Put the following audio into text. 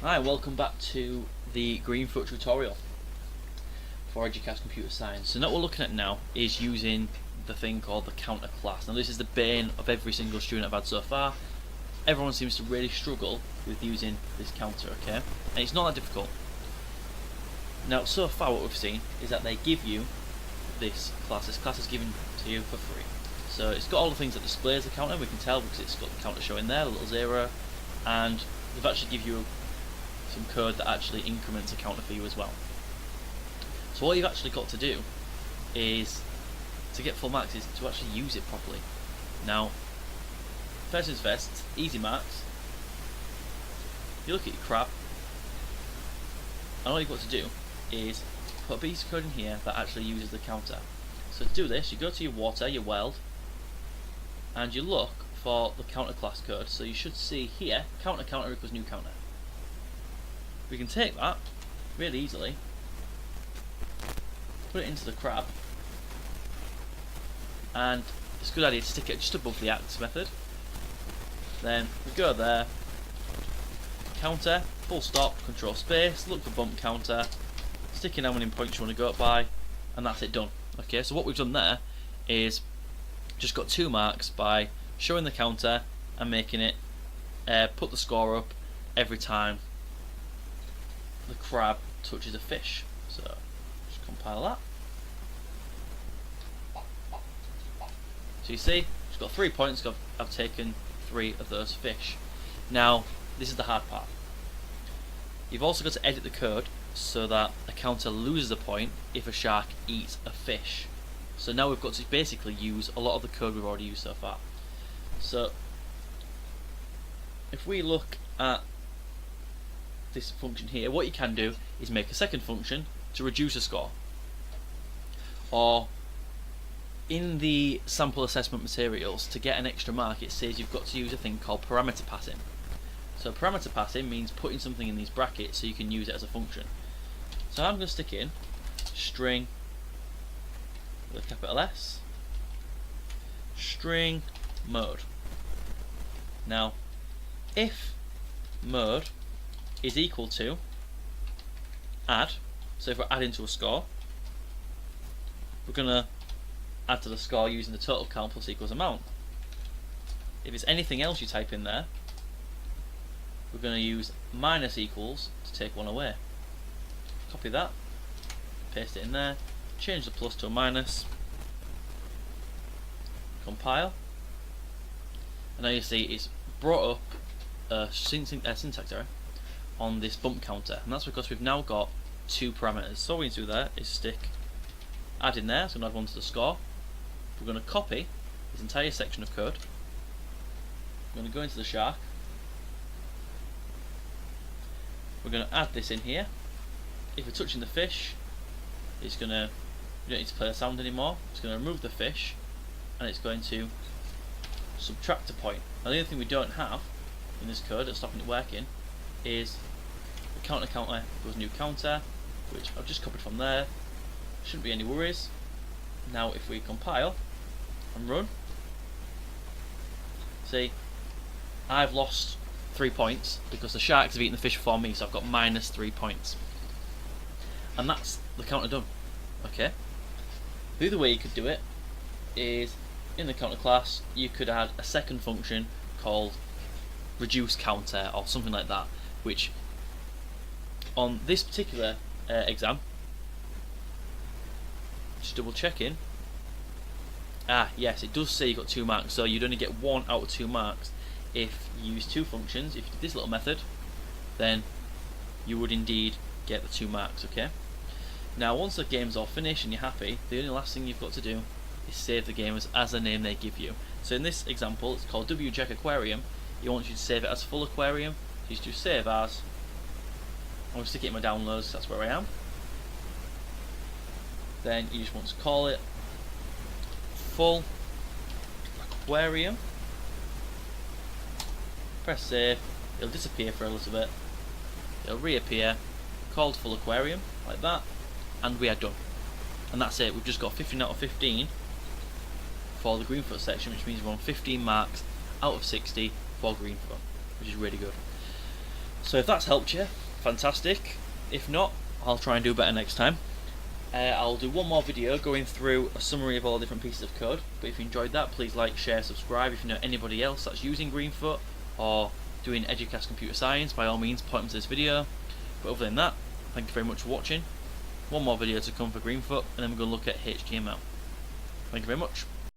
Hi, welcome back to the Greenfoot tutorial for Eduqas Computer Science. So what we're looking at now is using the thing called the counter class. Now this is the bane of every single student I've had so far. Everyone seems to really struggle with using this counter, okay? And it's not that difficult. Now so far what we've seen is that they give you this class. This class is given to you for free. So it's got all the things that displays the counter, we can tell because it's got the counter showing there, a little zero, and they've actually give you some code that actually increments a counter for you as well. So what you've actually got to do is, to get full marks, is to actually use it properly. Now, first things first, easy marks. You look at your crab, and all you've got to do is put a piece of code in here that actually uses the counter. So to do this, you go to your water, your weld, and you look for the counter class code. So you should see here, counter equals new counter. We can take that really easily, put it into the crab, and it's a good idea to stick it just above the acts method. Then we go there, counter, full stop, control space, look for bump counter, stick in how many points you want to go up by, and that's it done. Okay, so what we've done there is just got 2 marks by showing the counter and making it put the score up every time the crab touches a fish. So just compile that. So you see, it's got 3 points. I've taken 3 of those fish. Now this is the hard part. You've also got to edit the code so that a counter loses a point if a shark eats a fish. So now we've got to basically use a lot of the code we've already used so far. So if we look at this function here, what you can do is make a second function to reduce a score. Or in the sample assessment materials, to get an extra mark, it says you've got to use a thing called parameter passing. So parameter passing means putting something in these brackets so you can use it as a function. So I'm going to stick in string with a capital S, string mode. Now if mode is equal to add, so if we're adding to a score, we're going to add to the score using the total count plus equals amount. If it's anything else you type in there, we're going to use minus equals to take 1 away. Copy that, paste it in there, change the plus to a minus, compile, and now you see it's brought up syntax error on this bump counter, and that's because we've now got 2 parameters. So what we need to do there is stick add in there, so I'm going to add 1 to the score. We're going to copy this entire section of code. We're going to go into the shark. We're going to add this in here. If we're touching the fish, it's going to, we don't need to play the sound anymore. It's going to remove the fish, and it's going to subtract a point. Now the other thing we don't have in this code that's stopping it working is the counter equals new counter, which I've just copied from there. Shouldn't be any worries. Now if we compile and run, see, I've lost 3 points because the sharks have eaten the fish before me, so I've got minus 3 points. And that's the counter done. Okay. The other way you could do it is in the counter class you could add a second function called reduce counter or something like that, which on this particular exam, just double checking, yes, it does say you got 2 marks, so you'd only get 1 out of 2 marks if you use 2 functions. If you did this little method, then you would indeed get the 2 marks. Okay. Now once the game's all finished and you're happy, the only last thing you've got to do is save the game as the name they give you. So in this example, it's called WJack Aquarium. You want you to save it as full aquarium, so you just do save as. I'm going to stick it in my downloads, that's where I am. Then you just want to call it full aquarium. Press save, it'll disappear for a little bit, it'll reappear, called full aquarium, like that, and we are done. And that's it, we've just got 15 out of 15 for the Greenfoot section, which means we're on 15 marks out of 60 for Greenfoot, which is really good. So if that's helped you, fantastic. If not, I'll try and do better next time. I'll do one more video going through a summary of all different pieces of code. But if you enjoyed that, please like, share, subscribe. If you know anybody else that's using Greenfoot or doing Eduqas Computer Science, by all means point them to this video. But other than that, thank you very much for watching. One more video to come for Greenfoot, and then we're going to look at HTML. Thank you very much.